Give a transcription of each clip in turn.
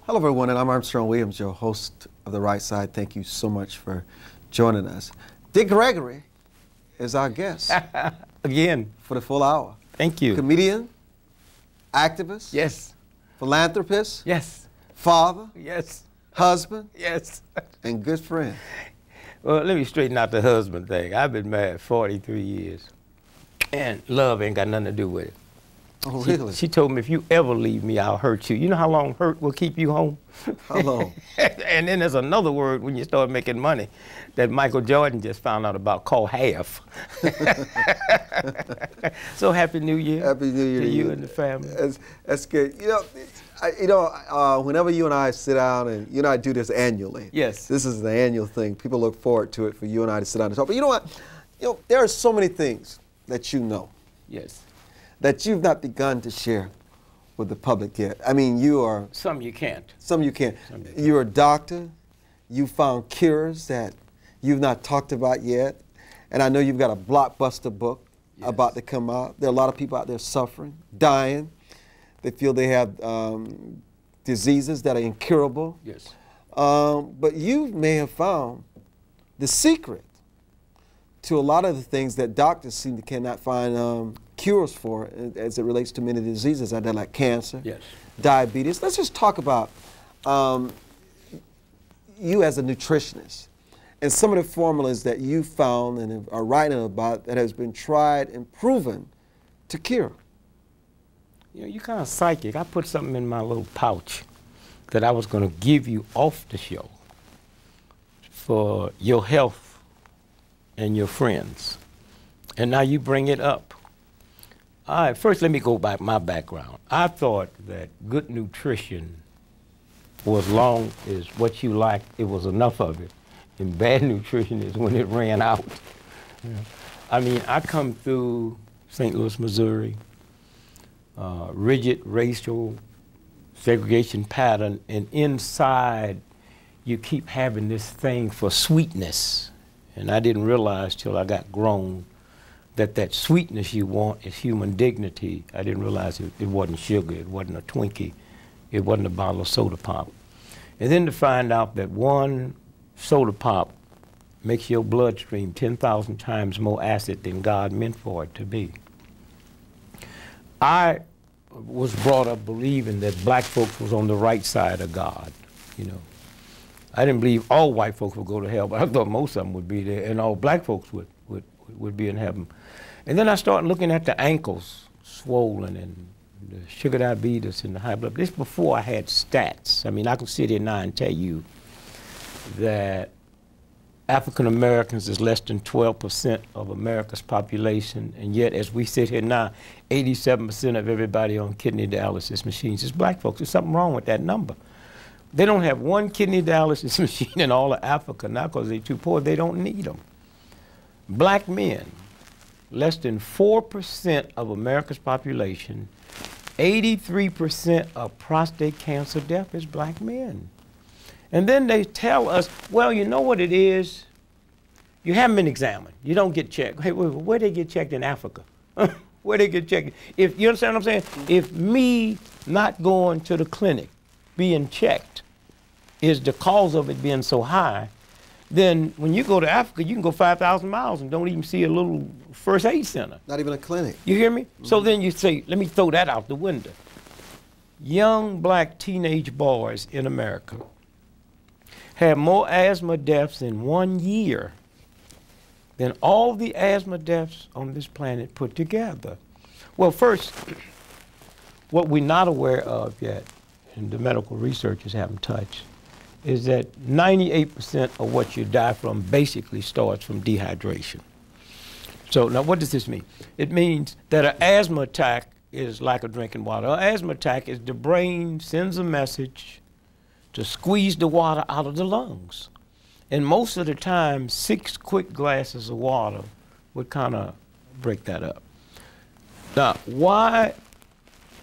Hello, everyone, and I'm Armstrong Williams, your host of The Right Side. Thank you so much for joining us. Dick Gregory is our guest. Again. For the full hour. Thank you. Comedian, activist. Yes. Philanthropist. Yes. Father. Yes. Husband. Yes. And good friend. Well, let me straighten out the husband thing. I've been married 43 years, and love ain't got nothing to do with it. Oh, really? She told me, if you ever leave me, I'll hurt you. You know how long hurt will keep you home? How long? And then there's another word when you start making money that Michael Jordan just found out about called half. So Happy New Year. Happy New Year to you and the family. That's good. Whenever you and I sit down, and you and I do this annually. Yes. This is the annual thing. People look forward to it for you and I to sit down and talk. But you know what? There are so many things that you know. Yes. That you've not begun to share with the public yet. I mean, you are... Some you can't. Some you can't. You're a doctor. You found cures that you've not talked about yet. And I know you've got a blockbuster book about to come out. There are a lot of people out there suffering, dying. They feel they have diseases that are incurable. Yes. But you may have found the secret to a lot of the things that doctors cannot find cures for as it relates to many diseases out there, like cancer, diabetes. Let's just talk about you as a nutritionist and some of the formulas that you found and are writing about that has been tried and proven to cure. You know, you're kind of psychic. I put something in my little pouch that I was going to give you off the show for your health and your friends. And now you bring it up. All right, first let me go back my background. I thought that good nutrition was long as what you liked, it was enough of it. And bad nutrition is when it ran out. Yeah. I mean, I come through St. Louis, Missouri, rigid racial segregation pattern, and inside you keep having this thing for sweetness. And I didn't realize till I got grown that sweetness you want is human dignity. I didn't realize it wasn't sugar, it wasn't a Twinkie, it wasn't a bottle of soda pop. And then to find out that one soda pop makes your bloodstream 10,000 times more acid than God meant for it to be. I was brought up believing that black folks was on the right side of God, you know. I didn't believe all white folks would go to hell, but I thought most of them would be there, and all black folks would be in heaven. And then I started looking at the ankles swollen and the sugar diabetes and the high blood. This before I had stats. I mean, I can sit here now and tell you that African Americans is less than 12% of America's population, and yet as we sit here now, 87% of everybody on kidney dialysis machines is black folks. There's something wrong with that number. They don't have one kidney dialysis machine in all of Africa now because they're too poor. They don't need them. Black men, less than 4% of America's population, 83% of prostate cancer death is black men. And then they tell us, well, you know what it is? You haven't been examined. You don't get checked. Hey, where they get checked in Africa? Where they get checked? If you understand what I'm saying? If me not going to the clinic, being checked, is the cause of it being so high, then when you go to Africa, you can go 5,000 miles and don't even see a little first aid center. Not even a clinic. You hear me? Mm-hmm. So then you say, let me throw that out the window. Young black teenage boys in America have more asthma deaths in 1 year than all the asthma deaths on this planet put together. Well, first, what we're not aware of yet, and the medical researchers haven't touched, is that 98% of what you die from basically starts from dehydration. So now what does this mean? It means that an asthma attack is like a drinking water. An asthma attack is the brain sends a message to squeeze the water out of the lungs. And most of the time, 6 quick glasses of water would kind of break that up. Now, why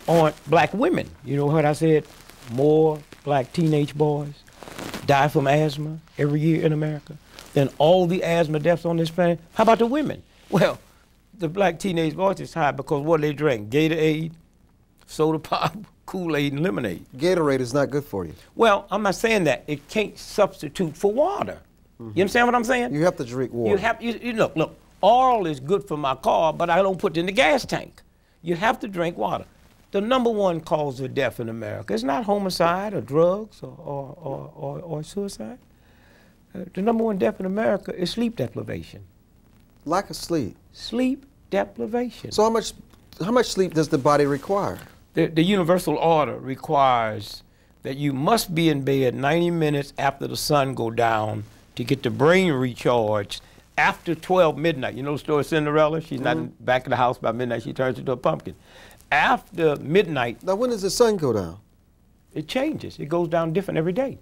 aren't black women, you know what I said, more black teenage boys die from asthma every year in America than all the asthma deaths on this planet? How about the women? Well, the black teenage boys is high because what they drink? Gatorade, soda pop, Kool-Aid and lemonade. Gatorade is not good for you. Well, I'm not saying that. It can't substitute for water. You understand what I'm saying? You have to drink water. You look, oil is good for my car, but I don't put it in the gas tank. You have to drink water. The #1 cause of death in America is not homicide or drugs or suicide. The #1 death in America is sleep deprivation. Lack of sleep. Sleep deprivation. So how much sleep does the body require? The universal order requires that you must be in bed 90 minutes after the sun go down to get the brain recharged after 12 midnight. You know the story of Cinderella? She's not back in the house by midnight. She turns into a pumpkin. After midnight. Now, when does the sun go down? It changes. It goes down different every day.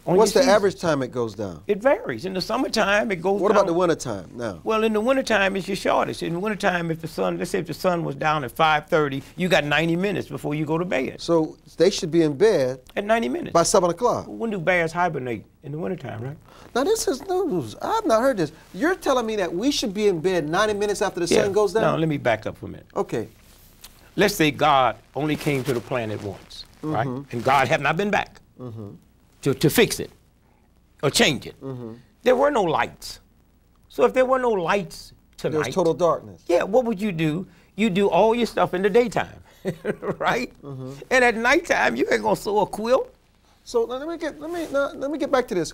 What's the average time it goes down? It varies. In the summertime, it goes down. What about the wintertime now? Well, in the wintertime, it's your shortest. In the wintertime, if the sun, let's say if the sun was down at 5:30, you got 90 minutes before you go to bed. So they should be in bed at 90 minutes. By 7 o'clock. When do bears hibernate? In the wintertime, right? Now, this is news. I've not heard this. You're telling me that we should be in bed 90 minutes after the sun goes down? Now, let me back up for a minute. Okay. Let's say God only came to the planet once, right? And God had not been back to fix it or change it. There were no lights. So if there were no lights tonight. There's total darkness. Yeah, what would you do? You do all your stuff in the daytime, right? And at nighttime, you ain't gonna sew a quilt. So let me get back to this.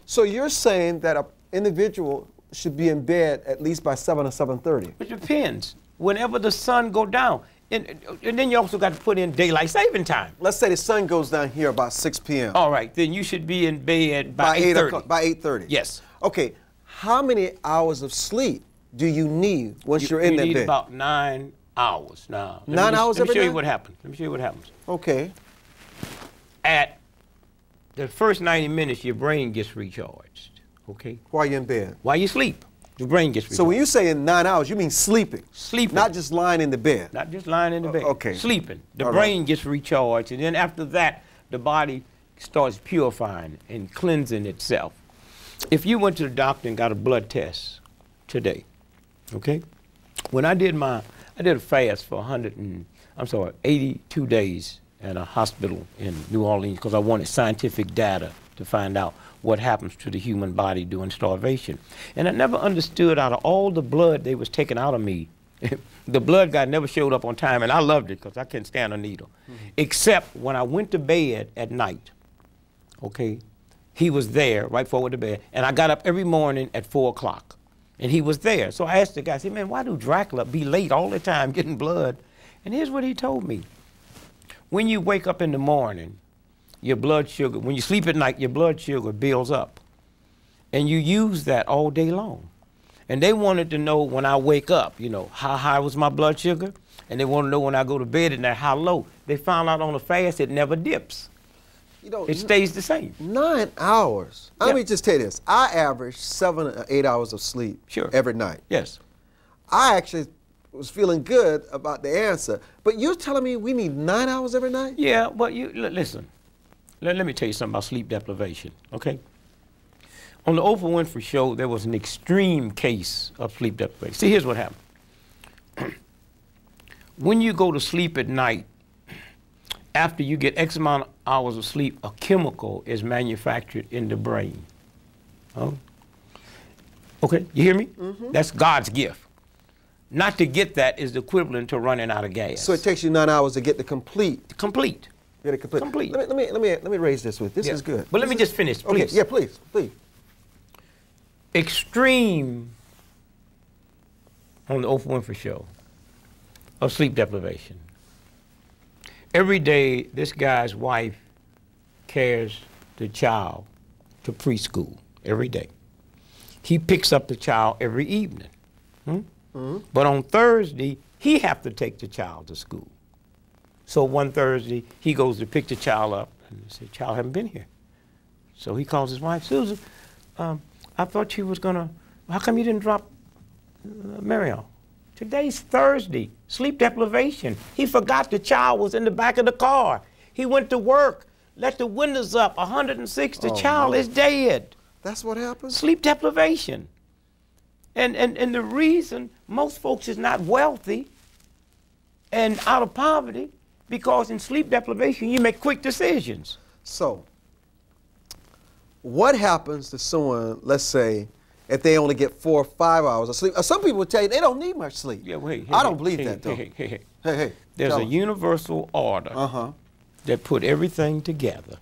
So you're saying that an individual should be in bed at least by 7 or 7:30? It depends. Whenever the sun go down. And then you also got to put in daylight saving time. Let's say the sun goes down here about 6 p.m. All right, then you should be in bed by 8:30. By 8:30? Yes. Okay, how many hours of sleep do you need once you're in that bed? You need about 9 hours now. 9 hours every day? Let me show you what happens. Let me show you what happens. Okay. At the first 90 minutes, your brain gets recharged, okay? While you're in bed? While you sleep. The brain gets recharged. So when you say in 9 hours, you mean sleeping? Sleeping. Not just lying in the bed? Not just lying in the bed. Okay. Sleeping. The brain gets recharged, and then after that, the body starts purifying and cleansing itself. If you went to the doctor and got a blood test today, okay? When I did a fast for 82 days at a hospital in New Orleans because I wanted scientific data to find out what happens to the human body during starvation. And I never understood out of all the blood they was taking out of me, the blood guy never showed up on time, and I loved it because I couldn't stand a needle. Except when I went to bed at night, okay, he was there right forward to bed, and I got up every morning at 4 o'clock, and he was there. So I asked the guy, I said, man, why do Dracula be late all the time getting blood? And here's what he told me. When you wake up in the morning, your blood sugar, when you sleep at night, your blood sugar builds up. And you use that all day long. And they wanted to know when I wake up, you know, how high was my blood sugar? And they want to know when I go to bed at night, how low. They found out on the fast it never dips. You know, it stays the same. 9 hours. Yeah. Let me just tell you this. I average 7 or 8 hours of sleep every night. Yes. I actually was feeling good about the answer. But you're telling me we need 9 hours every night? Yeah, but you listen. Let me tell you something about sleep deprivation, okay? On the Oprah Winfrey Show, there was an extreme case of sleep deprivation. See, here's what happened. When you go to sleep at night, after you get X amount of hours of sleep, a chemical is manufactured in the brain. Oh. Okay, you hear me? That's God's gift. Not to get that is the equivalent to running out of gas. So it takes you 9 hours to get the complete. Complete. Get it complete. Complete. Let me raise this with. This is good. But let me just finish, please. Okay. Yeah, please. Extreme on the Oprah Winfrey Show of sleep deprivation. Every day, this guy's wife carries the child to preschool every day. He picks up the child every evening. But on Thursday, he have to take the child to school. So one Thursday, he goes to pick the child up, and the child haven't been here. So he calls his wife, Susan, I thought you was gonna, how come you didn't drop Mary off? Today's Thursday, sleep deprivation. He forgot the child was in the back of the car. He went to work, let the windows up, 106, the child is dead. That's what happened? Sleep deprivation. And the reason most folks is not wealthy and out of poverty, Because in sleep deprivation, you make quick decisions. So, what happens to someone, let's say, if they only get 4 or 5 hours of sleep? Some people would tell you they don't need much sleep. Yeah, wait. I don't believe that, though. Hey. There's a universal order that put everything together,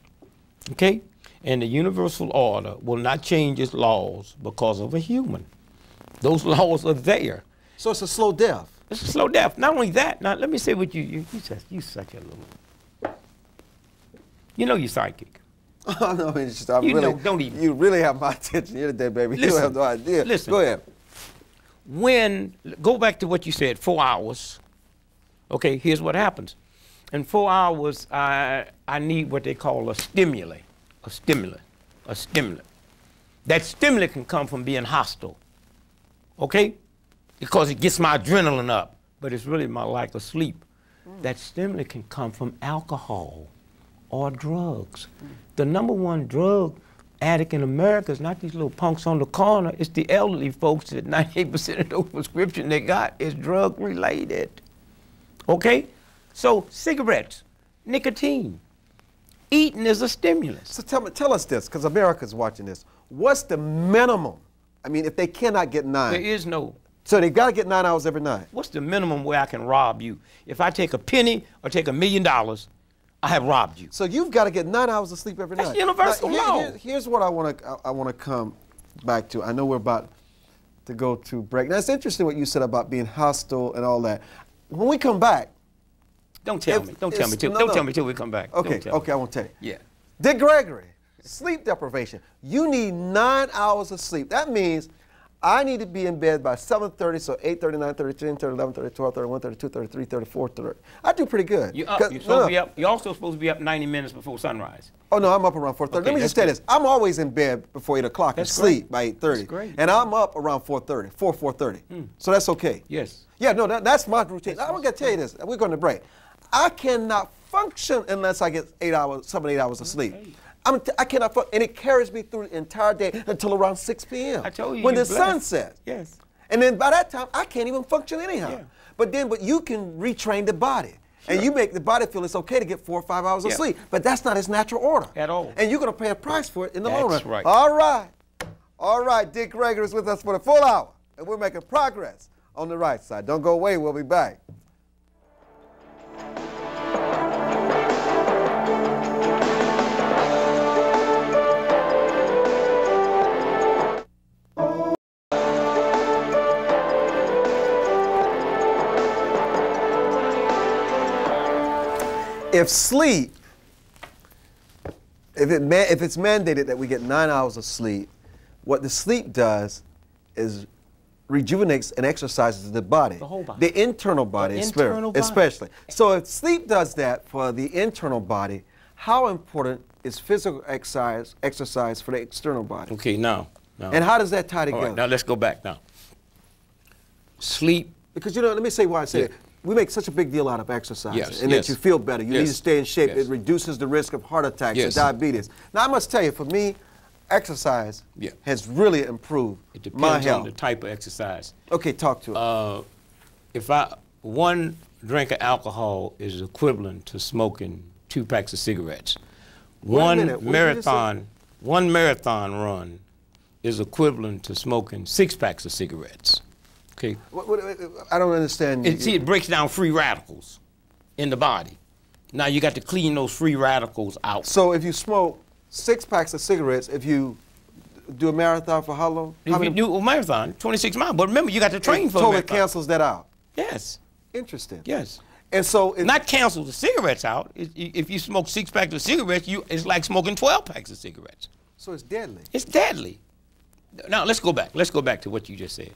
okay? And the universal order will not change its laws because of a human. Those laws are there. So it's a slow death. It's a slow death. Not only that, now let me say what you such a little, you know you're psychic. No, it's just, don't even. You really have my attention here today, baby. Listen, you don't have no idea. Listen. Go ahead. Go back to what you said, 4 hours. Okay, here's what happens. In 4 hours, I need what they call a stimulant. That stimulant can come from being hostile, okay? Because it gets my adrenaline up, but it's really my lack of sleep. That stimulant can come from alcohol or drugs. The #1 drug addict in America is not these little punks on the corner, it's the elderly folks that 98% of those prescriptions they got is drug related, okay? So cigarettes, nicotine, eating is a stimulant. So tell us this, because America's watching this. What's the minimum? I mean, if they cannot get 9. There is no. So they got to get 9 hours every night. What's the minimum where I can rob you? If I take a penny or take $1 million, I have robbed you. So you've got to get 9 hours of sleep every night. That's universal law. Here's what I want to come back to. I know we're about to go to break. Now, it's interesting what you said about being hostile and all that. When we come back. Don't tell me. Don't tell me till we come back. Okay, I won't tell you. Yeah. Dick Gregory, sleep deprivation. You need 9 hours of sleep. That means I need to be in bed by 7:30, so 8:30, 9:30, 10:30, 11:30, 12:30, 1:30, 2:30, 3:30, 4:30. I do pretty good. You're up. You're supposed to be up. You're also supposed to be up 90 minutes before sunrise. Oh, no, I'm up around 4:30. Okay, Let me just tell you this. I'm always in bed before 8 o'clock and sleep by 8:30. That's great. And I'm up around 4:30, 4:30. So that's okay. Yes. Yeah, no, that's my routine. I'm going to tell you this. We're going to break. I cannot function unless I get 7 or 8 hours of sleep. I cannot function, and it carries me through the entire day until around 6 p.m. I told you. When the sun sets. Yes. And then by that time, I can't even function anyhow. Yeah. But you can retrain the body. Sure. And you make the body feel it's okay to get 4 or 5 hours of sleep. But that's not its natural order. At all. And you're going to pay a price for it in the long run. That's right. All right. All right, Dick Gregory is with us for the full hour. And we're making progress on the right side. Don't go away. We'll be back. If sleep, if it's mandated that we get 9 hours of sleep, what the sleep does is rejuvenates and exercises the body. The whole body. The internal body, especially. So if sleep does that for the internal body, how important is physical exercise for the external body? Okay, now. And how does that tie together? All right, now let's go back now. Sleep. Because, let me say why I say it. We make such a big deal out of exercise and that you feel better. You need to stay in shape. It reduces the risk of heart attacks and diabetes. Now, I must tell you, for me, exercise has really improved my health. It depends on the type of exercise. Okay, talk to us. If one drink of alcohol is equivalent to smoking 2 packs of cigarettes. One marathon run is equivalent to smoking 6 packs of cigarettes. Okay. I don't understand. It breaks down free radicals in the body. Now you got to clean those free radicals out. So if you smoke 6 packs of cigarettes, if you do a marathon for how long? If you do a marathon, 26 miles. But remember, you got to train for a marathon. Totally cancels that out. Yes. Interesting. Yes. And so not cancel the cigarettes out. If you smoke 6 packs of cigarettes, it's like smoking 12 packs of cigarettes. So it's deadly. It's deadly. Now let's go back. Let's go back to what you just said.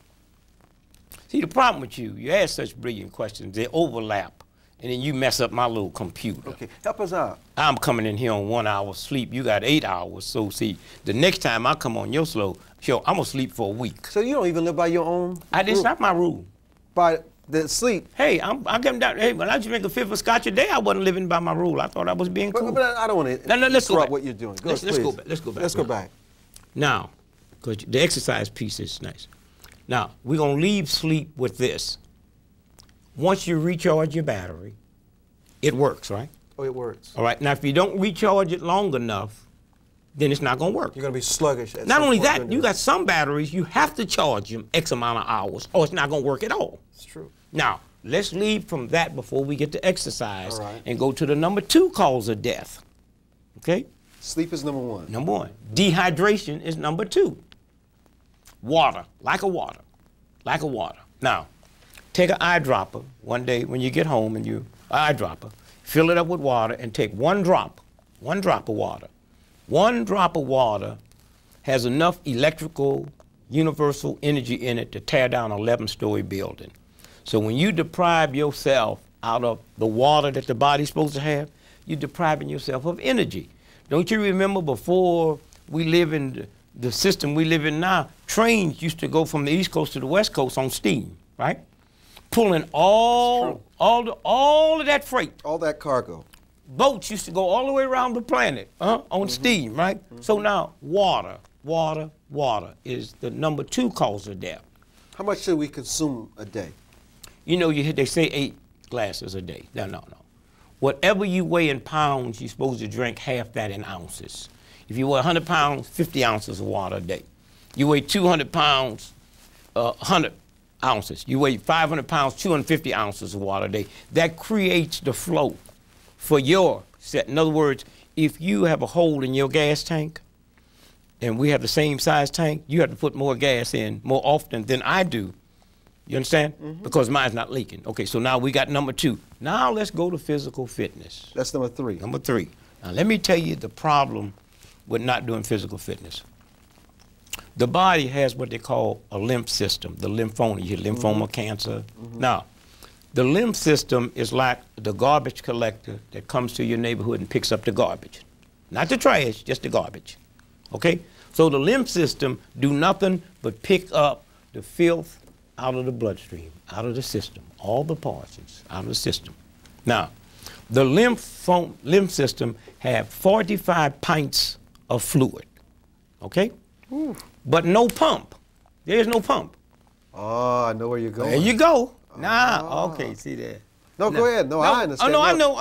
See, the problem with you ask such brilliant questions, they overlap, and then you mess up my little computer. Okay, help us out. I'm coming in here on 1 hour sleep. You got 8 hours. So, see, the next time I come on your show, I'm going to sleep for a week. So you don't even live by your own It's not my rule. By the sleep? Hey, I'm getting down. Hey, when I just drink a 5th of scotch a day, I wasn't living by my rule. I thought I was being cool. But I don't want to interrupt what you're doing. Let's go back. Now, because the exercise piece is nice. Now, we're going to leave sleep with this. Once you recharge your battery, it works, right? Oh, it works. All right. Now, if you don't recharge it long enough, then it's not going to work. You're going to be sluggish. Not only that, you got some batteries, you have to charge them X amount of hours, or it's not going to work at all. It's true. Now, let's leave from that before we get to exercise All right. and go to the number 2 cause of death. Okay? Sleep is number 1. Number 1. Dehydration is number 2. Water, lack of water, lack of water. Now, take an eyedropper one day when you get home and you, eyedropper, fill it up with water and take one drop of water. One drop of water has enough electrical universal energy in it to tear down an 11-story building. So when you deprive yourself out of the water that the body's supposed to have, you're depriving yourself of energy. Don't you remember before we live in the system we live in now, trains used to go from the East Coast to the West Coast on steam, right? Pulling all of that freight. All that cargo. Boats used to go all the way around the planet on steam, right? So now water is the number 2 cause of death. How much should we consume a day? You know, they say 8 glasses a day. No. Whatever you weigh in pounds, you're supposed to drink half that in ounces. If you weigh 100 pounds, 50 ounces of water a day. You weigh 200 pounds, 100 ounces. You weigh 500 pounds, 250 ounces of water a day. That creates the flow for your set. In other words, if you have a hole in your gas tank and we have the same size tank, you have to put more gas in more often than I do. You understand? Because mine's not leaking. Okay, so now we got number 2. Now let's go to physical fitness. That's number 3. Number 3. Now let me tell you the problem with not doing physical fitness. The body has what they call a lymph system, the lymphoma. You hear lymphoma, cancer. Now, the lymph system is like the garbage collector that comes to your neighborhood and picks up the garbage. Not the trash, just the garbage. Okay? So the lymph system do nothing but pick up the filth out of the bloodstream, out of the system, all the parts out of the system. Now, the lymph system have 45 pints of fluid, okay? Ooh. But no pump. There's no pump. Oh, I know where you're going. There you go. Nah, okay, see there. No, go ahead. No, I understand. Oh, no, I know.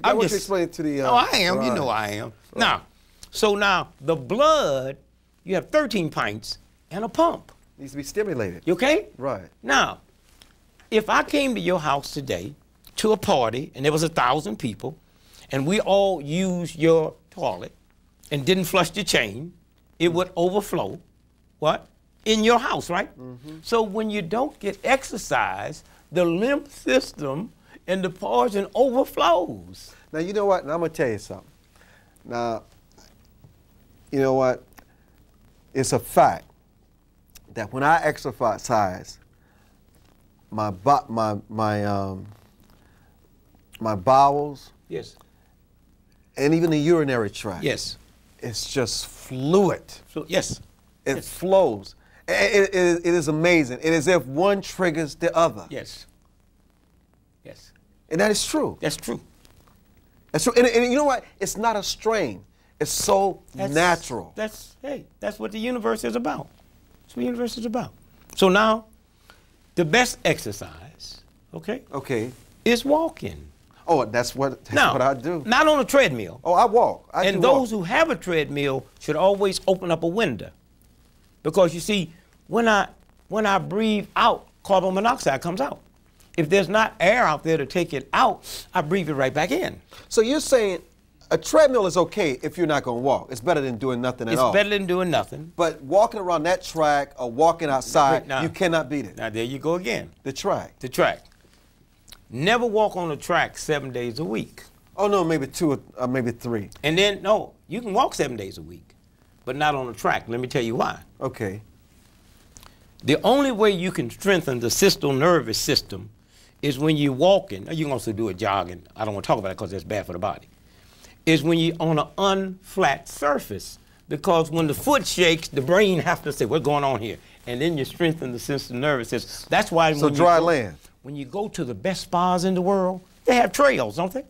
I'm just explaining to the. Oh, I am. Right. You know I am. Right. Now, so now the blood, you have 13 pints and a pump. Needs to be stimulated. You okay? Right. Now, if I came to your house today to a party and there was 1,000 people and we all used your toilet and didn't flush the chain, it would overflow, what? In your house, right? So when you don't get exercise, the lymph system and the poison overflows. Now, you know what? Now, I'm going to tell you something. Now, you know what? It's a fact that when I exercise, my bowels, yes, and even the urinary tract, yes, it's just fluid. So yes, it flows. It is amazing. It is as if one triggers the other. Yes. Yes. And that is true. That's true. That's true. And you know what? It's not a strain. It's so natural. That's what the universe is about. That's what the universe is about. So now, the best exercise, okay, is walking. Oh, that's what I do. Not on a treadmill. Oh, I walk. And those who have a treadmill should always open up a window. Because you see, when I breathe out, carbon monoxide comes out. If there's not air out there to take it out, I breathe it right back in. So you're saying a treadmill is okay if you're not going to walk. It's better than doing nothing at all. It's better than doing nothing. But walking around that track or walking outside, you cannot beat it. Now, there you go again. The track. The track. Never walk on the track 7 days a week. Oh, no, maybe 2 or maybe 3. And then, no, you can walk 7 days a week, but not on the track. Let me tell you why. Okay. The only way you can strengthen the central nervous system is when you're walking. You can also do it jogging. I don't want to talk about it because that's bad for the body. Is when you're on an unflat surface. Because when the foot shakes, the brain has to say, what's going on here? And then you strengthen the central nervous system. That's why so dry land. When you go to the best spas in the world, they have trails, don't they?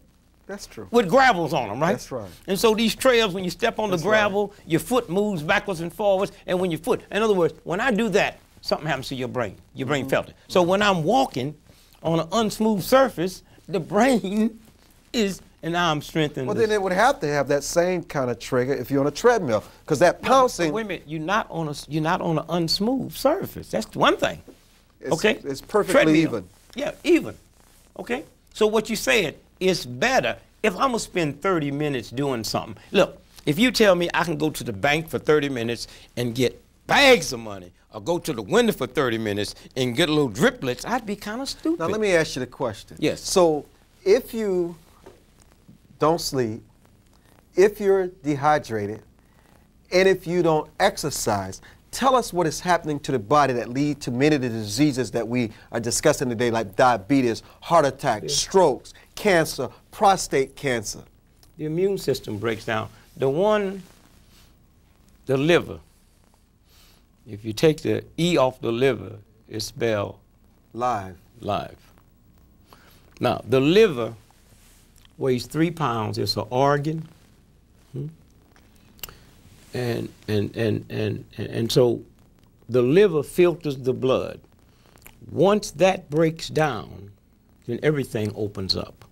That's true. With gravels on them, right? That's right. And so these trails, when you step on the gravel, your foot moves backwards and forwards, and when your foot, in other words, when I do that, something happens to your brain. Your brain felt it. So when I'm walking on an unsmooth surface, the brain is an arm strength. Well, then it would have to have that same kind of trigger if you're on a treadmill, because that pouncing. Wait a minute, you're not on an unsmooth surface. That's one thing. Okay, it's perfectly treadmill. even. Yeah, even. Okay, so what you said is better if I'm gonna spend 30 minutes doing something. Look, if you tell me I can go to the bank for 30 minutes and get bags of money, or go to the window for 30 minutes and get little driplets, I'd be kind of stupid. Now let me ask you the question. Yes. So if you don't sleep, if you're dehydrated, and if you don't exercise, tell us what is happening to the body that lead to many of the diseases that we are discussing today, like diabetes, heart attack, strokes, cancer, prostate cancer. The immune system breaks down. The liver, if you take the E off the liver, it's spelled live. Now, the liver weighs 3 pounds. It's an organ. And so the liver filters the blood. Once that breaks down, then everything opens up.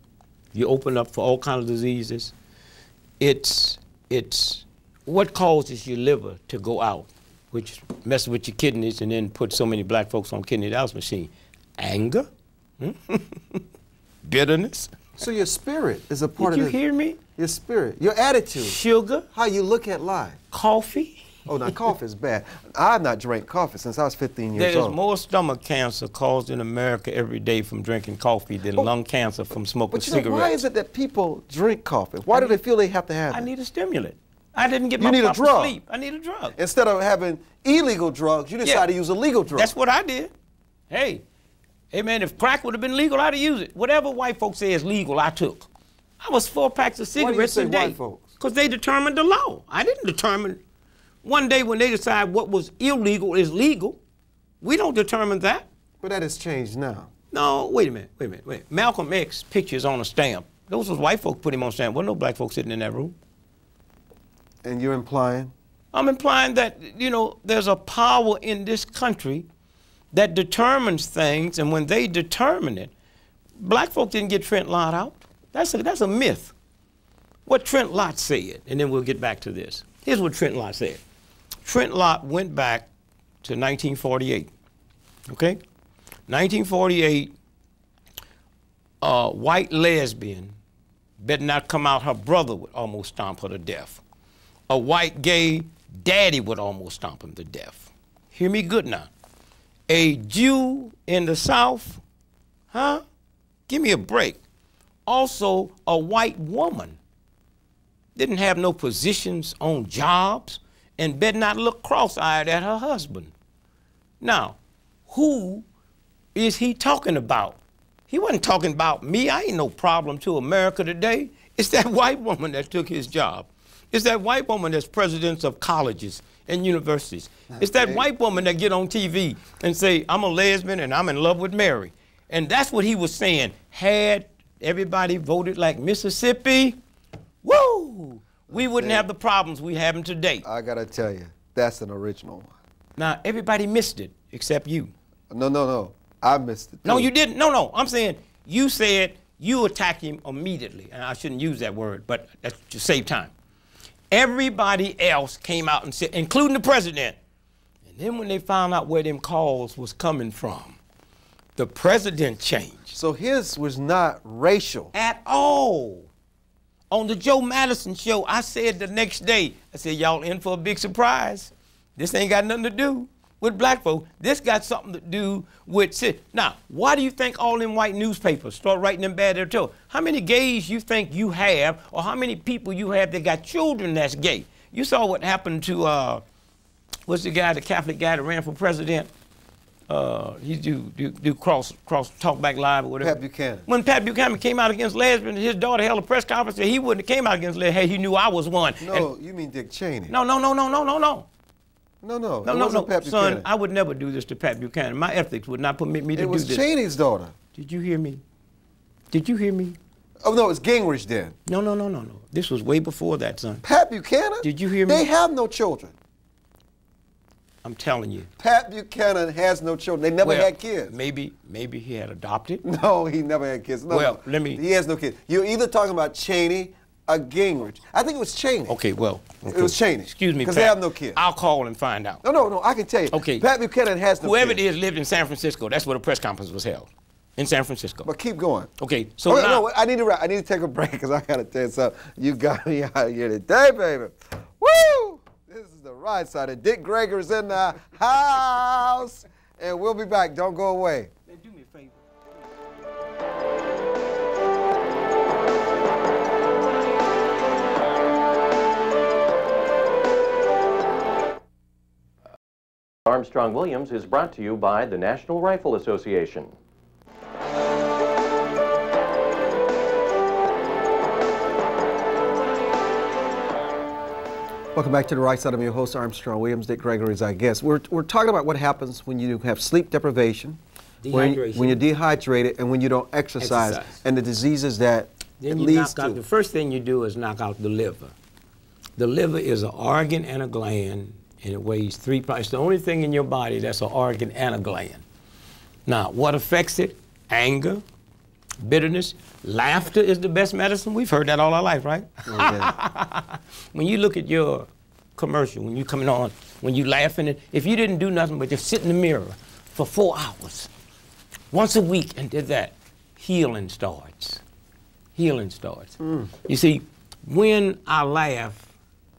You open up for all kinds of diseases. It's what causes your liver to go out, which messes with your kidneys and then put so many black folks on kidney dialysis machine. Anger, bitterness. So your spirit is a part of Did you hear me? Your spirit, your attitude. Sugar. How you look at life. Coffee. Oh, now coffee is bad. I've not drank coffee since I was 15 years old. There's more stomach cancer caused in America every day from drinking coffee than lung cancer from smoking cigarettes. Why is it that people drink coffee? Why do they feel they have to have it? I need a stimulant. I didn't get my proper sleep. I need a drug. Instead of having illegal drugs, you decide to use a legal drug. That's what I did. Hey man, if crack would have been legal, I'd have used it. Whatever white folks say is legal, I took. I was 4 packs of cigarettes a day. Why do you say white folks? Because they determined the law. I didn't determine. One day when they decide what was illegal is legal, we don't determine that. But that has changed now. No, wait a minute. Malcolm X pictures on a stamp. Those was white folks put him on a stamp. Wasn't no black folks sitting in that room. And you're implying? I'm implying that, there's a power in this country that determines things, and when they determine it, black folk didn't get Trent Lott out. That's a myth. What Trent Lott said, and then we'll get back to this. Here's what Trent Lott said. Trent Lott went back to 1948, okay? 1948, a white lesbian better not come out, her brother would almost stomp her to death. A white gay daddy would almost stomp him to death. Hear me good now. A Jew in the South, give me a break. Also, a white woman didn't have no positions on jobs and better not look cross-eyed at her husband. Now, who is he talking about? He wasn't talking about me. I ain't no problem to America today. It's that white woman that took his job. It's that white woman that's presidents of colleges and universities. It's that white woman that get on TV and say, I'm a lesbian and I'm in love with Mary. And that's what he was saying. Had everybody voted like Mississippi, woo, we wouldn't have the problems we have today. I gotta tell you, that's an original one. Now, everybody missed it except you. No. I missed it too. No, you didn't. No. I'm saying you said you attack him immediately. And I shouldn't use that word, but that's to save time. Everybody else came out and said, including the president. And then when they found out where them calls was coming from, the president changed. So his was not racial. At all. On the Joe Madison show, I said the next day, I said, y'all in for a big surprise. This ain't got nothing to do with black folks. This got something to do with... Now, why do you think all them white newspapers start writing them bad there too? How many gays you think you have, or how many people you have that got children that's gay? You saw what happened to, what's the guy, the Catholic guy that ran for president? He do cross talk back live or whatever. Pat Buchanan. When Pat Buchanan came out against lesbians, his daughter held a press conference and he wouldn't have came out against lesbians. Hey, he knew I was one. No, you mean Dick Cheney. No. Son, I would never do this to Pat Buchanan. My ethics would not permit me to do this. It was Cheney's daughter. Did you hear me? Did you hear me? Oh, no, it was Gingrich then. No. This was way before that, son. Pat Buchanan? Did you hear me? They have no children. I'm telling you. Pat Buchanan has no children. They never had kids. Maybe he had adopted. No, he never had kids. No, well, no. He has no kids. You're either talking about Cheney or Gingrich. I think it was Cheney. Okay, well. Okay. It was Cheney. Excuse me, because they have no kids. I'll call and find out. No, I can tell you. Okay. Pat Buchanan has no Whoever kids. it is lived in San Francisco. That's where the press conference was held. In San Francisco. But keep going. Okay, so now. No, I need to take a break because I got to tell you something. You got me out here today, baby. Woo! This is the right side. And Dick Gregory's in the house. And we'll be back. Don't go away. Man, do me a favor. Armstrong-Williams is brought to you by the National Rifle Association. Welcome back to The Right Side. I'm your host, Armstrong Williams. Dick Gregory is our guest. We're talking about what happens when you have sleep deprivation, when you're dehydrated, and when you don't exercise. And the diseases that then it you leads knock out, to. the first thing you do is knock out the liver. The liver is an organ and a gland, and it weighs 3 pounds. It's the only thing in your body that's an organ and a gland. Now, what affects it? Anger, bitterness. Laughter is the best medicine. We've heard that all our life, right? Okay. When you look at your commercial, when you're coming on, when you laughing, if you didn't do nothing but just sit in the mirror for 4 hours, once a week and did that, healing starts. Healing starts. You see, when I laugh,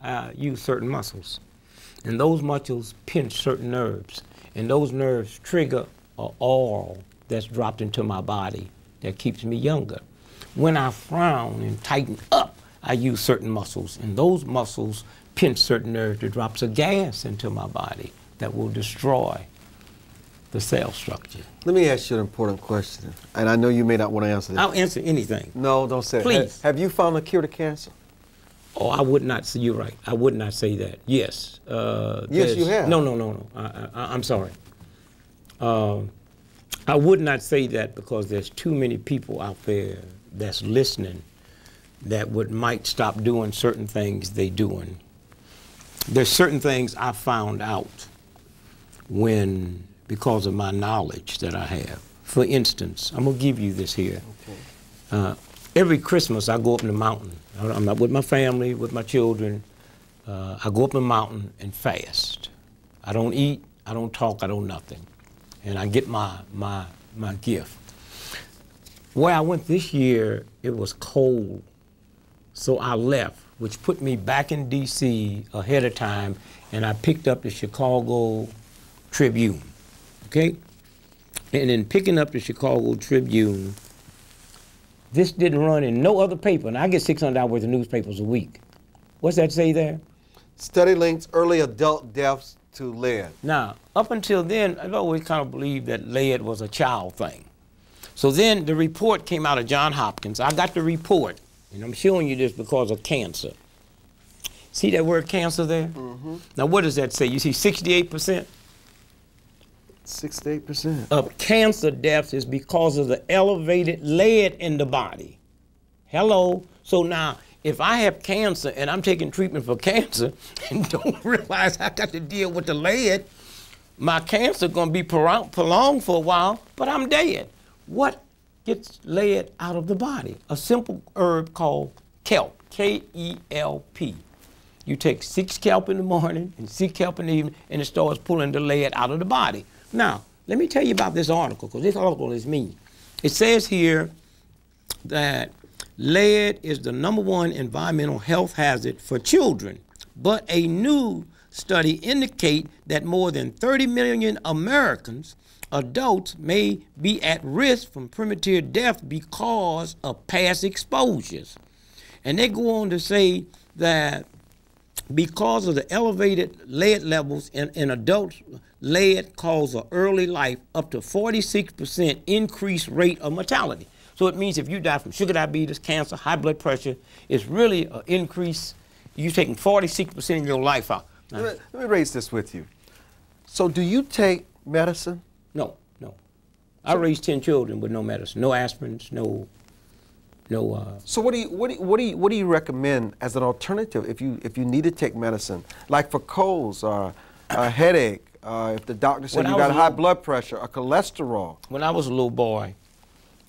I use certain muscles. And those muscles pinch certain nerves. And those nerves trigger an oil that's dropped into my body that keeps me younger. When I frown and tighten up, I use certain muscles. And those muscles pinch certain nerves that drops a gas into my body that will destroy the cell structure. Let me ask you an important question. And I know you may not want to answer this. I'll answer anything. No, don't say it. Please. Have you found a cure to cancer? Oh, I would not say, you're right. I would not say that. Yes. Yes, you have. No. I'm sorry. I would not say that because there's too many people out there that's listening that might stop doing certain things they doing. There's certain things I found out because of my knowledge that I have. For instance, I'm gonna give you this here. Okay. Every Christmas I go up in the mountain. I'm not with my family, with my children. I go up in the mountain and fast. I don't eat, I don't talk, I don't nothing. And I get my gift. Where I went this year, it was cold. So I left, which put me back in D.C. ahead of time, and I picked up the Chicago Tribune, okay? And in picking up the Chicago Tribune, this didn't run in no other paper, and I get $600 worth of newspapers a week. What's that say there? Study links early adult deaths to lead. Now, up until then, I've always kind of believed that lead was a child thing. So then the report came out of Johns Hopkins. I got the report, and I'm showing you this because of cancer. See that word cancer there? Mm-hmm. Now, what does that say? You see 68%? 68% of cancer deaths is because of the elevated lead in the body. Hello. So now, if I have cancer and I'm taking treatment for cancer and don't realize I got to deal with the lead, my cancer going to be prolonged for a while, but I'm dead. What gets lead out of the body? A simple herb called kelp, K-E-L-P. You take 6 kelp in the morning and 6 kelp in the evening, and it starts pulling the lead out of the body. Now, let me tell you about this article, because this article is me. It says here that lead is the #1 environmental health hazard for children, but a new study indicates that more than 30 million Americans, adults, may be at risk from premature death because of past exposures. And they go on to say that because of the elevated lead levels in adults, lead causes early life up to 46% increased rate of mortality. So it means if you die from sugar diabetes, cancer, high blood pressure, it's really an increase. You're taking 46% of your life out. Let me raise this with you. So do you take medicine? No. I raised 10 children with no medicine, no aspirins, no. So what do you recommend as an alternative if you need to take medicine, like for colds or a headache, If the doctor said When you I got was high little- blood pressure or cholesterol. When I was a little boy,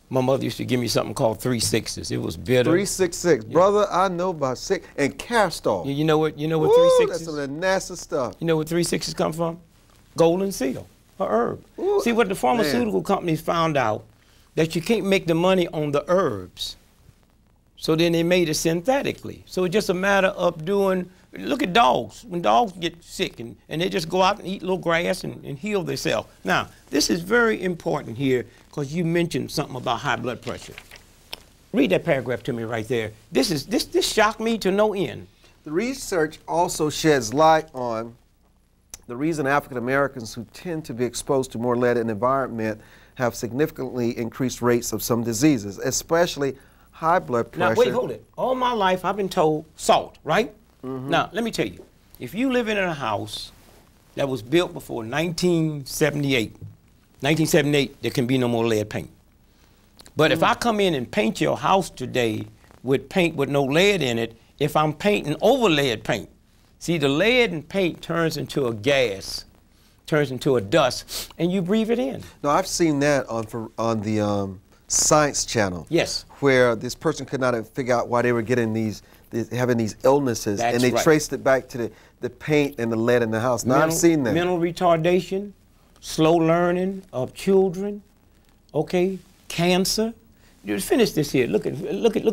my mother used to give me something called 3/6. It was bitter. 366. Brother, I know about 6. And Castol. You know what? You know what Ooh, 3/6 that's is? some of the nasty stuff. You know where 3/6 come from? Golden seal, a herb. Ooh, See, what the pharmaceutical companies found out, that you can't make the money on the herbs. So then they made it synthetically. So it's just a matter of doing, look at dogs. When dogs get sick and they just go out and eat little grass and heal themselves. Now, this is very important here because you mentioned something about high blood pressure. Read that paragraph to me right there. This shocked me to no end. The research also sheds light on the reason African Americans who tend to be exposed to more lead in the environment have significantly increased rates of some diseases, especially high blood pressure. Now, wait, hold it. All my life, I've been told salt, right? Now, let me tell you, if you live in a house that was built before 1978, there can be no more lead paint. But if I come in and paint your house today with paint with no lead in it, if I'm painting over lead paint, see, the lead in paint turns into a gas, turns into a dust, and you breathe it in. No, I've seen that on the Science Channel. Yes. Where this person could not figure out why they were getting having these illnesses, That's and they right. traced it back to the paint and the lead in the house. Now I've seen that. Mental retardation, slow learning of children, okay, cancer. You finish this here. Look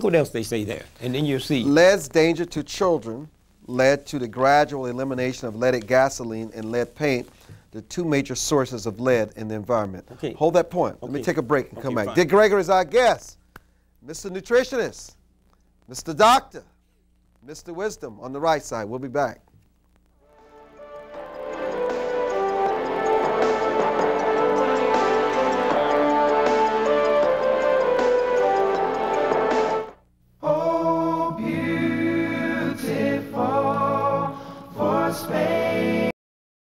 what else they say there, and then you'll see. Lead's danger to children led to the gradual elimination of leaded gasoline and lead paint, the two major sources of lead in the environment. Okay. Hold that point. Let me Okay. take a break and come Okay, back. fine. Dick Gregory is our guest. Mr. Nutritionist, Mr. Doctor, Mr. Wisdom on the right side. We'll be back.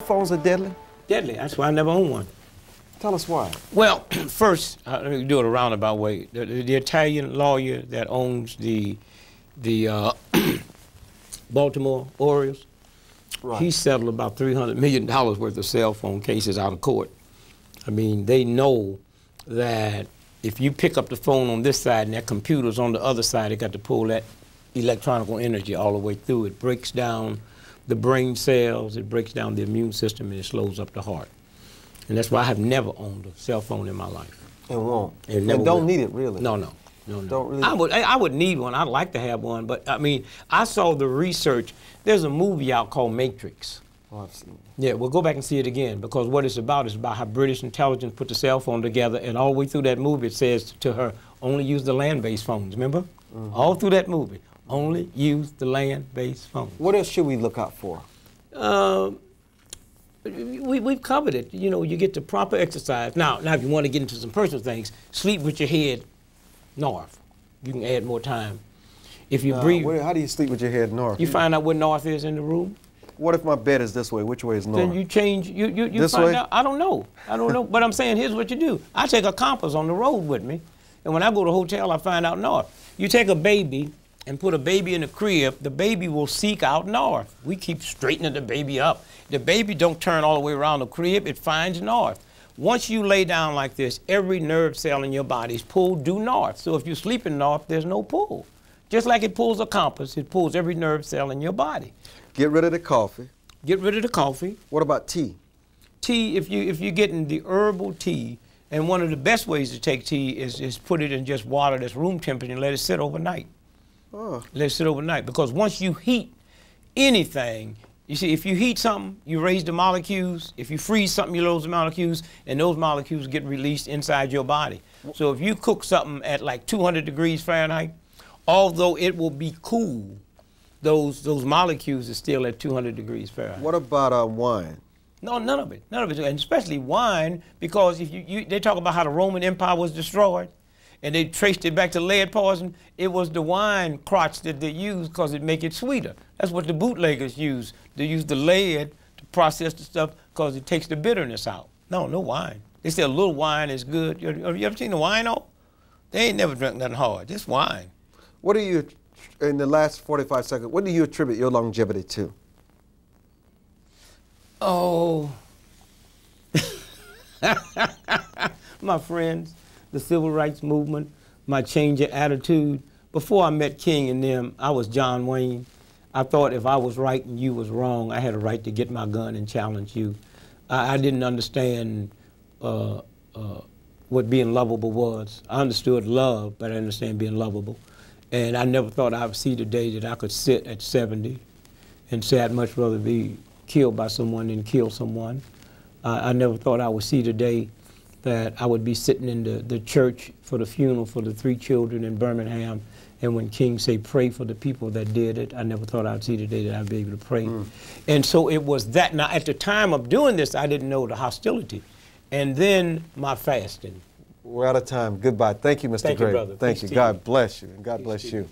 Phones are deadly? Deadly. That's why I never owned one. Tell us why. Well, first, let me do it a roundabout way. The Italian lawyer that owns the Baltimore Orioles, Right. he settled about $300 million worth of cell phone cases out of court. I mean, they know that if you pick up the phone on this side and that computer's on the other side, they got to pull that electronical energy all the way through. It breaks down the brain cells, it breaks down the immune system, and it slows up the heart. And that's why I have never owned a cell phone in my life. And won't. It And never don't will. need it, really. No. Don't really. I would need one. I'd like to have one, but I mean, I saw the research. There's a movie out called Matrix. Oh, I've seen it. Yeah, we'll go back and see it again, because what it's about is about how British intelligence put the cell phone together, and all the way through that movie it says to her, only use the land-based phones, remember? All through that movie, only use the land-based phones. What else should we look out for? We've covered it. You know, you get the proper exercise. Now, if you want to get into some personal things, sleep with your head north. You can add more time. If you breathe, How do you sleep with your head north? you find out where north is in the room. What if my bed is this way? Which way is north? Then you change. You This find way? out. I don't know. But I'm saying, here's what you do. I take a compass on the road with me, and when I go to a hotel, I find out north. You take a baby and put a baby in a crib, the baby will seek out north. We keep straightening the baby up. The baby don't turn all the way around the crib, it finds north. Once you lay down like this, every nerve cell in your body is pulled due north. So if you're sleeping north, there's no pull. Just like it pulls a compass, it pulls every nerve cell in your body. Get rid of the coffee. Get rid of the coffee. What about tea? Tea, if you're getting the herbal tea, and one of the best ways to take tea is put it in just water that's room temperature and let it sit overnight. Oh. Let it sit overnight, because once you heat anything, you see, if you heat something, you raise the molecules. If you freeze something, you lose the molecules, and those molecules get released inside your body. So if you cook something at like 200 degrees Fahrenheit, although it will be cool, those molecules are still at 200 degrees Fahrenheit. What about wine? No, none of it, and especially wine, because if they talk about how the Roman Empire was destroyed, and they traced it back to lead poison. It was the wine crotch that they used because it make it sweeter. That's what the bootleggers use. They use the lead to process the stuff because it takes the bitterness out. No wine. They say a little wine is good. Have you ever seen the wino? They ain't never drunk nothing hard, just wine. What do you, in the last 45 seconds, what do you attribute your longevity to? Oh, My friends, the civil rights movement, my change of attitude. Before I met King and them, I was John Wayne. I thought if I was right and you was wrong, I had a right to get my gun and challenge you. I didn't understand what being lovable was. I understood love, but I didn't understand being lovable. And I never thought I would see the day that I could sit at 70 and say I'd much rather be killed by someone than kill someone. I never thought I would see the day that I would be sitting in the church for the funeral for the 3 children in Birmingham, and when King say, pray for the people that did it, I never thought I'd see the day that I'd be able to pray. And so it was that. Now, at the time of doing this, I didn't know the hostility. And then my fasting. We're out of time. Goodbye. Thank you, Mr. Thank you, Gray. brother. Thank Peace you. to God you. bless you, and God Peace bless to you. you.